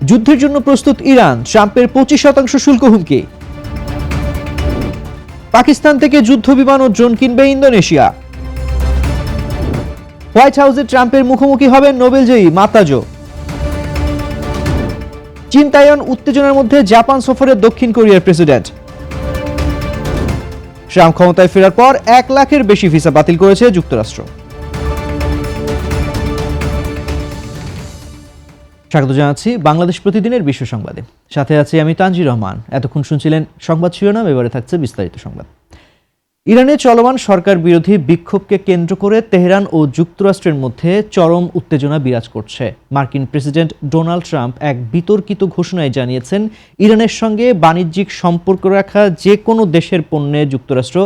যুদ্ধের জন্য প্রস্তুত ইরান, ট্রাম্পের 25% শুল্ক হুমকি। পাকিস্তান থেকে যুদ্ধবিমান ও ড্রোন কিনবে ইন্দোনেশিয়া। হোয়াইট হাউসে ট্রাম্পের মুখোমুখি হবেন নোবেলজয়ী মাতাজো। চীন তাইওয়ান উত্তেজনার মধ্যে জাপান সফরে দক্ষিণ কোরিয়ার প্রেসিডেন্ট। ট্রাম্প ক্ষমতায় ফেরার পর 1 লাখের বেশি ভিসা বাতিল করেছে যুক্তরাষ্ট্র। স্বাগত জানাচ্ছি বাংলাদেশ প্রতিদিনের বিশ্ব সংবাদে। সাথে আছি আমি তানজির রহমান। এতক্ষণ শুনছিলেন সংবাদ শিরোনাম, এবারে থাকছে বিস্তারিত সংবাদ। ইরানে চলমান সরকার বিরোধী বিক্ষোভকে কেন্দ্র করে তেহরান ও যুক্তরাষ্ট্রের মধ্যে চরম উত্তেজনা বিরাজ করছে। মার্কিন প্রেসিডেন্ট ডোনাল্ড ট্রাম্প এক বিতর্কিত ঘোষণায় জানিয়েছেন, ইরানের সঙ্গে বাণিজ্যিক সম্পর্ক রাখা যে কোনো দেশের পণ্যে যুক্তরাষ্ট্র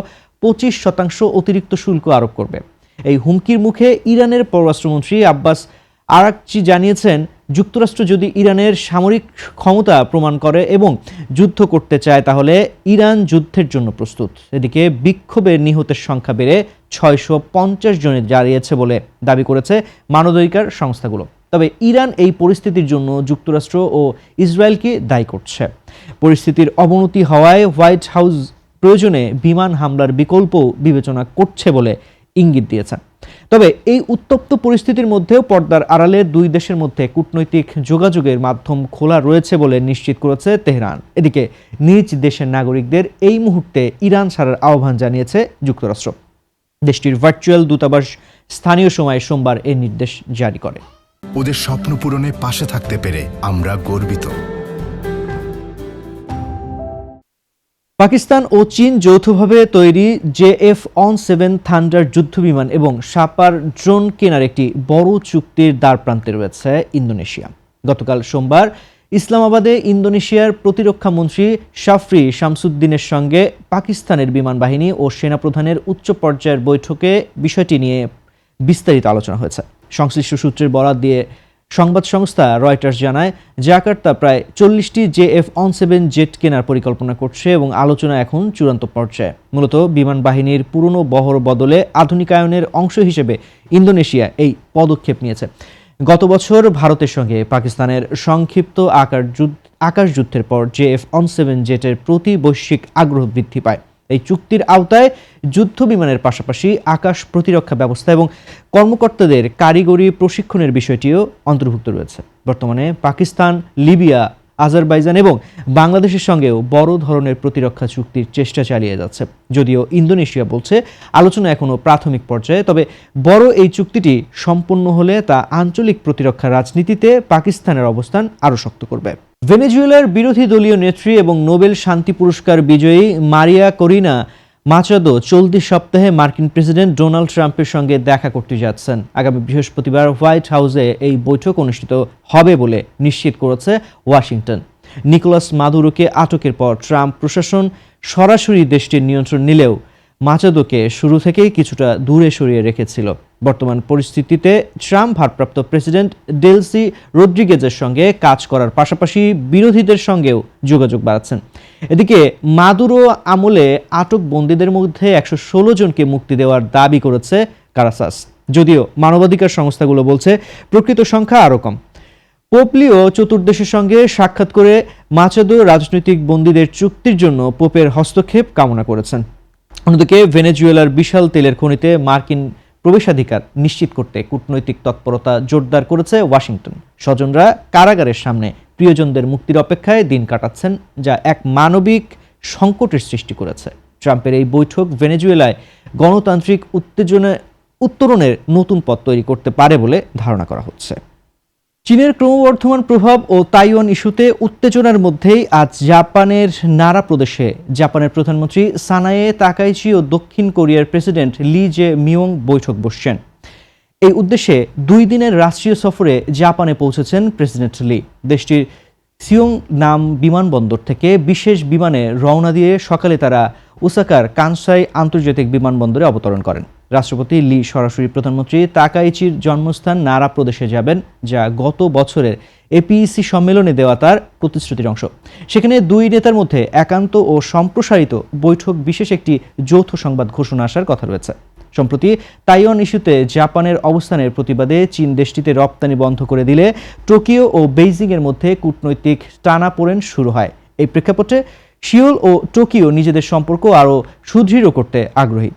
25% অতিরিক্ত শুল্ক আরোপ করবে। এই হুমকির মুখে ইরানের পররাষ্ট্রমন্ত্রী আব্বাস আরাকচি জানিয়েছেন, যুক্তরাষ্ট্র যদি ইরানের সামরিক ক্ষমতা প্রমাণ করে এবং যুদ্ধ করতে চায় তাহলে ইরান যুদ্ধের জন্য প্রস্তুত। এদিকে বিক্ষোভে নিহতের সংখ্যা বেড়ে 650 জনে দাঁড়িয়েছে বলে দাবি করেছে মানবাধিকার সংস্থাগুলো। তবে ইরান এই পরিস্থিতির জন্য যুক্তরাষ্ট্র ও ইসরায়েলকে দায়ী করছে। পরিস্থিতির অবনতি হওয়ায় হোয়াইট হাউস প্রয়োজনে বিমান হামলার বিকল্প বিবেচনা করছে বলে ইঙ্গিত দিয়েছে। তবে এই উত্তপ্ত পরিস্থিতির মধ্যেও পর্দার আড়ালে দুই দেশের মধ্যে কূটনৈতিক যোগাযোগের মাধ্যম খোলা রয়েছে বলে নিশ্চিত করেছে তেহরান। এদিকে নিজ দেশের নাগরিকদের এই মুহূর্তে ইরান ছাড়ার আহ্বান জানিয়েছে যুক্তরাষ্ট্র। দেশটির ভার্চুয়াল দূতাবাস স্থানীয় সময় সোমবার এই নির্দেশ জারি করে। ওদের স্বপ্ন পূরণে পাশে থাকতে পেরে আমরা গর্বিত। পাকিস্তান ও চীন যৌথভাবে তৈরি JF-17 থান্ডার যুদ্ধবিমান এবং সাপার ড্রোন কেনার একটি বড় চুক্তির দ্বারপ্রান্তে রয়েছে ইন্দোনেশিয়া। গতকাল সোমবার ইসলামাবাদে ইন্দোনেশিয়ার প্রতিরক্ষা মন্ত্রী শাফরি শামসুদ্দিনের সঙ্গে পাকিস্তানের বিমান বাহিনী ও সেনাপ্রধানের উচ্চ পর্যায়ের বৈঠকে বিষয়টি নিয়ে বিস্তারিত আলোচনা হয়েছে। সংশ্লিষ্ট সূত্রের বরাত দিয়ে সংবাদ সংস্থা রয়টার্স জানায়, জাকার্তা প্রায় 40টি JF-17 জেট কেনার পরিকল্পনা করছে এবং আলোচনা এখন চূড়ান্ত পর্যায়ে। মূলত বিমান বাহিনীর পুরনো বহর বদলে আধুনিকায়নের অংশ হিসেবে ইন্দোনেশিয়া এই পদক্ষেপ নিয়েছে। গত বছর ভারতের সঙ্গে পাকিস্তানের সংক্ষিপ্ত আকাশ যুদ্ধের পর JF-17 জেটের প্রতি বৈশ্বিক আগ্রহ বৃদ্ধি পায়। এই চুক্তির আওতায় যুদ্ধ বিমানের পাশাপাশি আকাশ প্রতিরক্ষা ব্যবস্থা এবং কর্মকর্তাদের কারিগরি প্রশিক্ষণের বিষয়টিও অন্তর্ভুক্ত রয়েছে। বর্তমানে পাকিস্তান, লিবিয়া, আজারবাইজান এবং বাংলাদেশের সঙ্গেও বড় ধরনের প্রতিরক্ষা চুক্তির চেষ্টা চালিয়ে যাচ্ছে। যদিও ইন্দোনেশিয়া বলছে আলোচনা এখনও প্রাথমিক পর্যায়ে, তবে বড় এই চুক্তিটি সম্পন্ন হলে তা আঞ্চলিক প্রতিরক্ষা রাজনীতিতে পাকিস্তানের অবস্থান আরও শক্ত করবে। ভেনেজুয়েলার বিরোধী দলীয় নেত্রী এবং নোবেল শান্তি পুরস্কার বিজয়ী মারিয়া করিনা মাচাদো চলতি সপ্তাহে মার্কিন প্রেসিডেন্ট ডোনাল্ড ট্রাম্পের সঙ্গে দেখা করতে যাচ্ছেন। আগামী বৃহস্পতিবার হোয়াইট হাউসে এই বৈঠক অনুষ্ঠিত হবে বলে নিশ্চিত করেছে ওয়াশিংটন। নিকোলাস মাদুরোকে আটকের পর ট্রাম্প প্রশাসন সরাসরি দেশটির নিয়ন্ত্রণ নিলেও মাচাদোকে শুরু থেকেই কিছুটা দূরে সরিয়ে রেখেছিল। বর্তমান পরিস্থিতিতে ট্রাম্প ভারপ্রাপ্ত প্রেসিডেন্ট ডেলসি রদ্রিগেজের সঙ্গে কাজ করার পাশাপাশি বিরোধীদের সঙ্গেও যোগাযোগ বাড়াচ্ছেন। এদিকে মাদুরো আমলে আটক বন্দীদের মধ্যে 116 জনকে মুক্তি দেওয়ার দাবি করেছে কারাসাস, যদিও মানবাধিকার সংস্থাগুলো বলছে প্রকৃত সংখ্যা আরও কম। পোপ লিও চতুর্দশের সঙ্গে সাক্ষাৎ করে মাচাদো রাজনৈতিক বন্দীদের চুক্তির জন্য পোপের হস্তক্ষেপ কামনা করেছেন। অন্যদিকে ভেনেজুয়েলার বিশাল তেলের খনিতে মার্কিন প্রবেশাধিকার নিশ্চিত করতে কূটনৈতিক তৎপরতা জোরদার করেছে ওয়াশিংটন। স্বজনরা কারাগারের সামনে প্রিয়জনদের মুক্তির অপেক্ষায় দিন কাটাচ্ছেন, যা এক মানবিক সংকটের সৃষ্টি করেছে। ট্রাম্পের এই বৈঠক ভেনেজুয়েলায় গণতান্ত্রিক উত্তরণের নতুন পথ তৈরি করতে পারে বলে ধারণা করা হচ্ছে। চীনের ক্রমবর্ধমান প্রভাব ও তাইওয়ান ইস্যুতে উত্তেজনার মধ্যেই আজ জাপানের নারা প্রদেশে জাপানের প্রধানমন্ত্রী সানায়ে তাকাইচি ও দক্ষিণ কোরিয়ার প্রেসিডেন্ট লি জে মিয়ং বৈঠক বসছেন। এই উদ্দেশ্যে 2 দিনের রাষ্ট্রীয় সফরে জাপানে পৌঁছেছেন প্রেসিডেন্ট লি। দেশটির সিওং নাম বিমানবন্দর থেকে বিশেষ বিমানে রওনা দিয়ে সকালে তারা ওসাকার কানসাই আন্তর্জাতিক বিমানবন্দরে অবতরণ করেন। রাষ্ট্রপতি লি সরাসরি প্রধানমন্ত্রী তাকাইচির জন্মস্থান নারা প্রদেশে যাবেন, যা গত বছরের এপিইসি সম্মেলনে দেওয়া তার প্রতিশ্রুতির অংশ। সেখানে দুই নেতার মধ্যে একান্ত ও সম্প্রসারিত বৈঠক বিশেষ একটি যৌথ সংবাদ ঘোষণা আসার কথা রয়েছে। সম্প্রতি তাইওয়ান ইস্যুতে জাপানের অবস্থানের প্রতিবাদে চীন দেশটিতে রপ্তানি বন্ধ করে দিলে টোকিও ও বেইজিংয়ের মধ্যে কূটনৈতিক টানাপোড়েন শুরু হয়। এই প্রেক্ষাপটে সিওল ও টোকিও নিজেদের সম্পর্ক আরও সুদৃঢ় করতে আগ্রহী।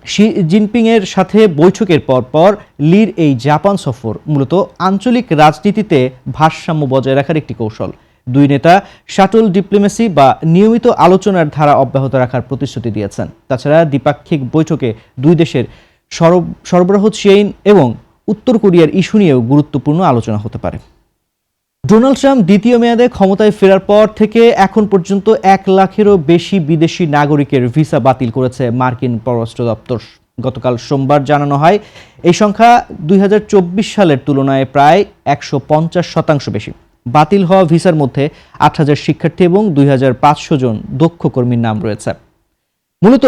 শি জিনপিংয়ের সাথে বৈঠকের পর লির এই জাপান সফর মূলত আঞ্চলিক রাজনীতিতে ভারসাম্য বজায় রাখার একটি কৌশল। দুই নেতা শাটল ডিপ্লোমেসি বা নিয়মিত আলোচনার ধারা অব্যাহত রাখার প্রতিশ্রুতি দিয়েছেন। তাছাড়া দ্বিপাক্ষিক বৈঠকে দুই দেশের সরবরাহ চেইন এবং উত্তর কোরিয়ার ইস্যু নিয়েও গুরুত্বপূর্ণ আলোচনা হতে পারে। ডোনাল্ড ট্রাম্প দ্বিতীয় মেয়াদে ক্ষমতায় ফেরার পর থেকে এখন পর্যন্ত 1 লাখেরও বেশি বিদেশি নাগরিকের ভিসা বাতিল করেছে মার্কিন পররাষ্ট্র দপ্তর। গতকাল সোমবার জানানো হয় এই সংখ্যা 2024 সালের তুলনায় প্রায় 150% বেশি। বাতিল হওয়া ভিসার মধ্যে 8,000 শিক্ষার্থী এবং 2,500 জন দক্ষ কর্মীর নাম রয়েছে। মূলত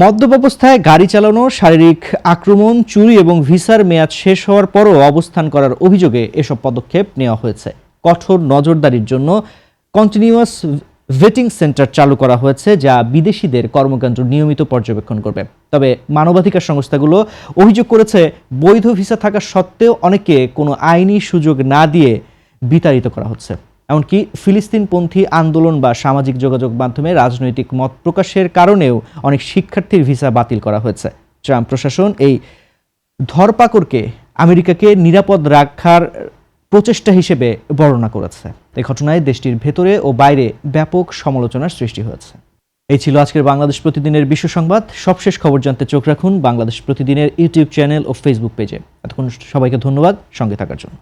মদ্যপাবস্থায় গাড়ি চালানো, শারীরিক আক্রমণ, চুরি এবং ভিসার মেয়াদ শেষ হওয়ার পরও অবস্থান করার অভিযোগে এসব পদক্ষেপ নেওয়া হয়েছে। কঠোর নজরদারির জন্য কন্টিনিউয়াস ভেটিং সেন্টার চালু করা হয়েছে, যা বিদেশিদের কর্মকাণ্ড নিয়মিত পর্যবেক্ষণ করবে। তবে মানবাধিকার সংস্থাগুলো অভিযোগ করেছে, বৈধ ভিসা থাকা সত্ত্বেও অনেকে কোনো আইনি সুযোগ না দিয়ে বিতাড়িত করা হচ্ছে। এমনকি ফিলিস্তিনপন্থী আন্দোলন বা সামাজিক যোগাযোগ মাধ্যমে রাজনৈতিক মত প্রকাশের কারণেও অনেক শিক্ষার্থীর ভিসা বাতিল করা হয়েছে। ট্রাম্প প্রশাসন এই ধরপাকড়কে আমেরিকাকে নিরাপদ রাখার প্রচেষ্টা হিসেবে বর্ণনা করেছে। এই ঘটনায় দেশটির ভেতরে ও বাইরে ব্যাপক সমালোচনার সৃষ্টি হয়েছে। এই ছিল আজকের বাংলাদেশ প্রতিদিনের বিশ্ব সংবাদ। সবশেষ খবর জানতে চোখ রাখুন বাংলাদেশ প্রতিদিনের ইউটিউব চ্যানেল ও ফেসবুক পেজে। এতক্ষণ সবাইকে ধন্যবাদ সঙ্গে থাকার জন্য।